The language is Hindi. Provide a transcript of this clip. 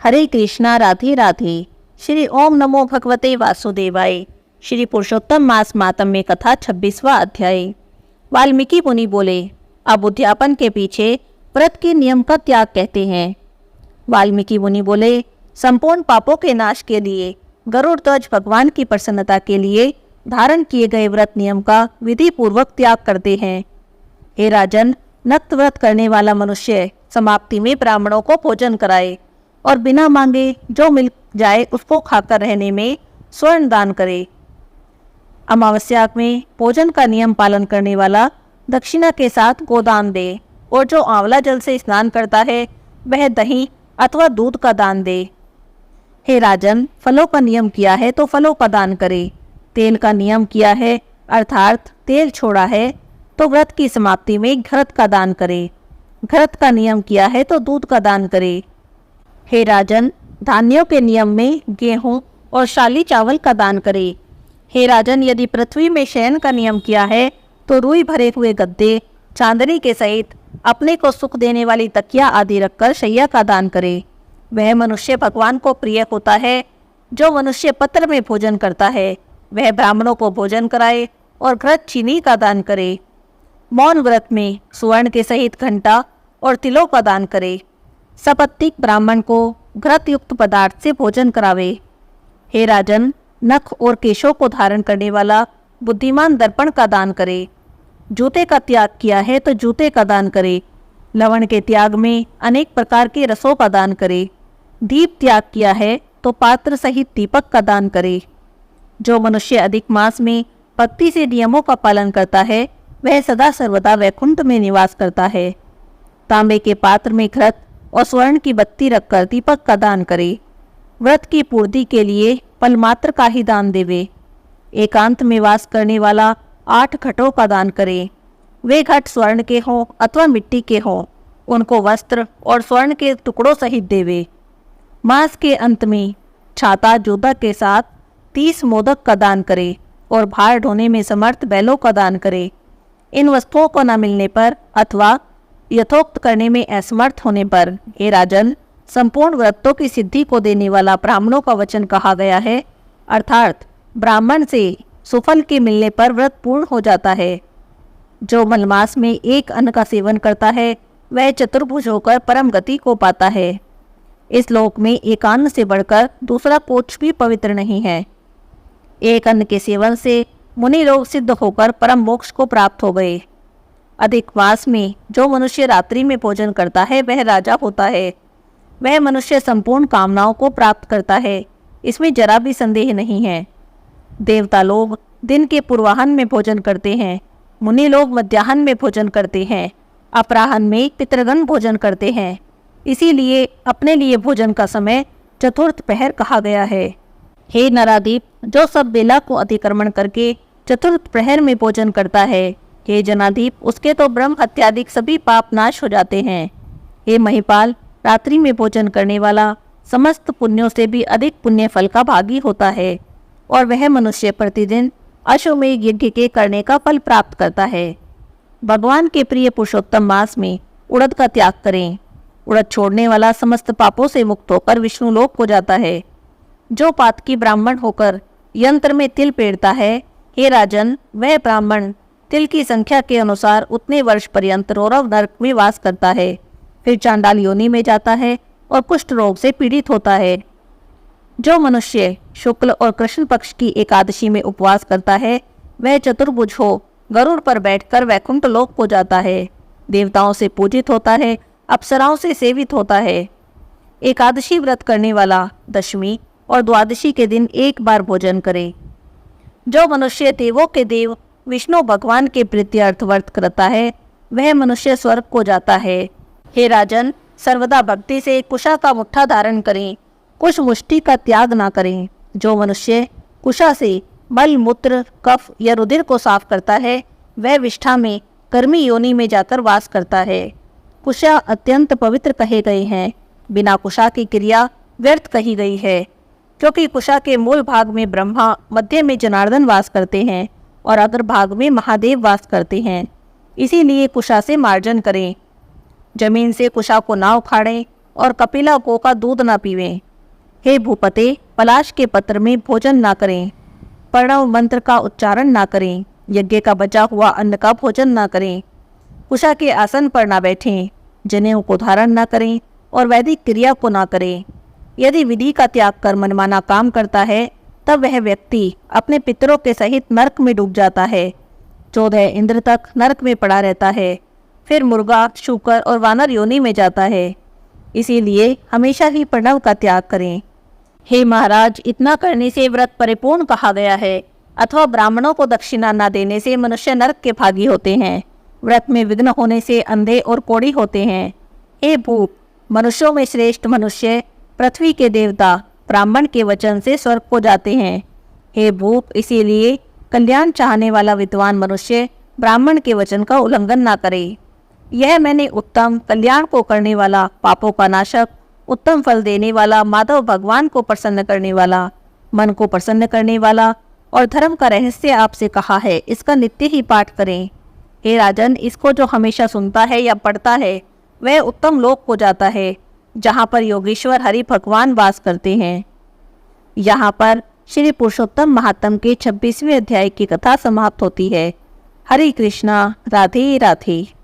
हरे कृष्णा, राधे राधे। श्री ओम नमो भगवते वासुदेवाय। श्री पुरुषोत्तम मास मातम्य कथा 26वां अध्याय। वाल्मीकि मुनि बोले, अब उद्यापन के पीछे व्रत के नियम का त्याग कहते हैं। वाल्मीकि मुनि बोले, संपूर्ण पापों के नाश के लिए गरुड़ ध्वज भगवान की प्रसन्नता के लिए धारण किए गए व्रत नियम का विधि पूर्वक त्याग करते हैं। हे राजन, नक्त व्रत करने वाला मनुष्य समाप्ति में ब्राह्मणों को भोजन कराए और बिना मांगे जो मिल जाए उसको खाकर रहने में स्वर्ण दान करे। अमावस्या में भोजन का नियम पालन करने वाला दक्षिणा के साथ गोदान दे, और जो आंवला जल से स्नान करता है वह दही अथवा दूध का दान दे। हे राजन, फलों का नियम किया है तो फलों का दान करे। तेल का नियम किया है अर्थात तेल छोड़ा है तो व्रत की समाप्ति में घृत का दान करे। घृत का नियम किया है तो दूध का दान करे। हे राजन, धान्यों के नियम में गेहूं और शाली चावल का दान करे। हे राजन, यदि पृथ्वी में शयन का नियम किया है तो रुई भरे हुए गद्दे चांदनी के सहित अपने को सुख देने वाली तकिया आदि रखकर शैया का दान करे। वह मनुष्य भगवान को प्रिय होता है। जो मनुष्य पत्र में भोजन करता है वह ब्राह्मणों को भोजन कराए और घृत चीनी का दान करे। मौन व्रत में सुवर्ण के सहित घंटा और तिलों का दान करे। सपत्तिक ब्राह्मण को घृत युक्त पदार्थ से भोजन करावे। हे राजन, नख और केशों को धारण करने वाला बुद्धिमान दर्पण का दान करे। जूते का त्याग किया है तो जूते का दान करे। लवण के त्याग में अनेक प्रकार के रसों का दान करे। दीप त्याग किया है तो पात्र सहित दीपक का दान करे। जो मनुष्य अधिक मास में भक्ति से नियमों का पालन करता है वह सदा सर्वदा वैकुंठ में निवास करता है। तांबे के पात्र में घृत और स्वर्ण की बत्ती रखकर दीपक का दान करे। व्रत की पूर्ति के लिए फल मात्र का ही दान देवे। एकांत में वास करने वाला 8 घटों का दान करे। वे घट स्वर्ण के हों अथवा मिट्टी के हों, उनको वस्त्र और स्वर्ण के टुकड़ों सहित देवे। मास के अंत में छाता जोधा के साथ 30 मोदक का दान करे और भार ढोने में समर्थ बैलों का दान करे। इन वस्तुओं को न मिलने पर अथवा यथोक्त करने में असमर्थ होने पर, हे राजन, संपूर्ण व्रतों की सिद्धि को देने वाला ब्राह्मणों का वचन कहा गया है, अर्थात ब्राह्मण से सुफल के मिलने पर व्रत पूर्ण हो जाता है। जो मलमास में एक अन्न का सेवन करता है वह चतुर्भुज होकर परम गति को पाता है। इस लोक में एक अन्न से बढ़कर दूसरा कुछ भी पवित्र नहीं है। एक अन्न के सेवन से मुनि लोग सिद्ध होकर परम मोक्ष को प्राप्त हो गए। अधिक मास में जो मनुष्य रात्रि में भोजन करता है वह राजा होता है। वह मनुष्य संपूर्ण कामनाओं को प्राप्त करता है, इसमें जरा भी संदेह नहीं है। देवता लोग दिन के पूर्वाहन में भोजन करते हैं, मुनि लोग मध्याह्न में भोजन करते हैं, अपराह्न में पितृगण भोजन करते हैं। इसीलिए अपने लिए भोजन का समय चतुर्थ पहर कहा गया है। हे नरादीप, जो सब बेला को अतिक्रमण करके चतुर्थ प्रहर में भोजन करता है, हे जनादीप, उसके तो ब्रह्म हत्यादिक सभी पाप नाश हो जाते हैं। हे महिपाल, रात्रि में भोजन करने वाला समस्त पुण्यों से भी अधिक पुण्य फल का भागी होता है और वह मनुष्य प्रतिदिन अश्वमेध यज्ञ के करने का फल प्राप्त करता है। भगवान के प्रिय पुरुषोत्तम मास में उड़द का त्याग करें। उड़द छोड़ने वाला समस्त पापों से मुक्त होकर विष्णु लोक को जाता है। जो पातकी ब्राह्मण होकर यंत्र में तिल पेड़ता है, हे राजन, वह ब्राह्मण तिल की संख्या के अनुसार उतने वर्ष पर्यंत रौरव नरक में वास करता है, फिर चांडाल योनि में जाता है और कुष्ठ रोग से पीड़ित होता है। जो मनुष्य शुक्ल और कृष्ण पक्ष की एकादशी में उपवास करता है वह चतुर्भुज हो गरुड़ पर बैठकर वैकुंठ लोक को जाता है, देवताओं से पूजित होता है, अप्सराओं से सेवित होता है। एकादशी व्रत करने वाला दशमी और द्वादशी के दिन एक बार भोजन करे। जो मनुष्य देवों के देव विष्णु भगवान के प्रीत्यर्थ व्रत करता है वह मनुष्य स्वर्ग को जाता है। हे राजन, सर्वदा भक्ति से कुशा का मुट्ठा धारण करें, कुश मुष्टि का त्याग ना करें। जो मनुष्य कुशा से मल मूत्र कफ या रुधिर को साफ करता है वह विष्ठा में कर्मी योनि में जाकर वास करता है। कुशा अत्यंत पवित्र कहे गए हैं, बिना कुशा की क्रिया व्यर्थ कही गई है, क्योंकि कुशा के मूल भाग में ब्रह्मा, मध्य में जनार्दन वास करते हैं और अग्र भाग में महादेव वास करते हैं। इसीलिए कुशा से मार्जन करें। जमीन से कुशा को ना उखाड़ें और कपिला गो का दूध न पीवें। हे भूपते, पलाश के पत्र में भोजन ना करें, प्रणव मंत्र का उच्चारण ना करें, यज्ञ का बचा हुआ अन्न का भोजन ना करें, कुशा के आसन पर ना बैठें, जनेऊ को धारण ना करें और वैदिक क्रिया को ना करें। यदि विधि का त्याग कर मनमाना काम करता है तब वह व्यक्ति अपने पितरों के सहित नरक में डूब जाता है। 14 इंद्र तक नरक में पड़ा रहता है, फिर मुर्गा, शूकर और वानर योनि में जाता है। इसीलिए हमेशा ही प्रणव का त्याग करें। हे महाराज, इतना करने से व्रत परिपूर्ण कहा गया है, अथवा ब्राह्मणों को दक्षिणा न देने से मनुष्य नरक के भागी होते हैं। व्रत में विघ्न होने से अंधे और कोढ़ी होते हैं। हे भूप, मनुष्यों में श्रेष्ठ मनुष्य पृथ्वी के देवता ब्राह्मण के वचन से स्वर्ग को जाते हैं। हे भूप, इसीलिए कल्याण चाहने वाला विद्वान मनुष्य ब्राह्मण के वचन का उल्लंघन ना करे। यह मैंने उत्तम, कल्याण को करने वाला, पापों का नाशक, उत्तम फल देने वाला, माधव भगवान को प्रसन्न करने वाला, मन को प्रसन्न करने वाला और धर्म का रहस्य आपसे कहा है। इसका नित्य ही पाठ करें। हे राजन, इसको जो हमेशा सुनता है या पढ़ता है वह उत्तम लोक को जाता है, जहाँ पर योगेश्वर हरि भगवान वास करते हैं। यहाँ पर श्री पुरुषोत्तम महात्म के 26वें अध्याय की कथा समाप्त होती है। हरे कृष्णा, राधे राधे।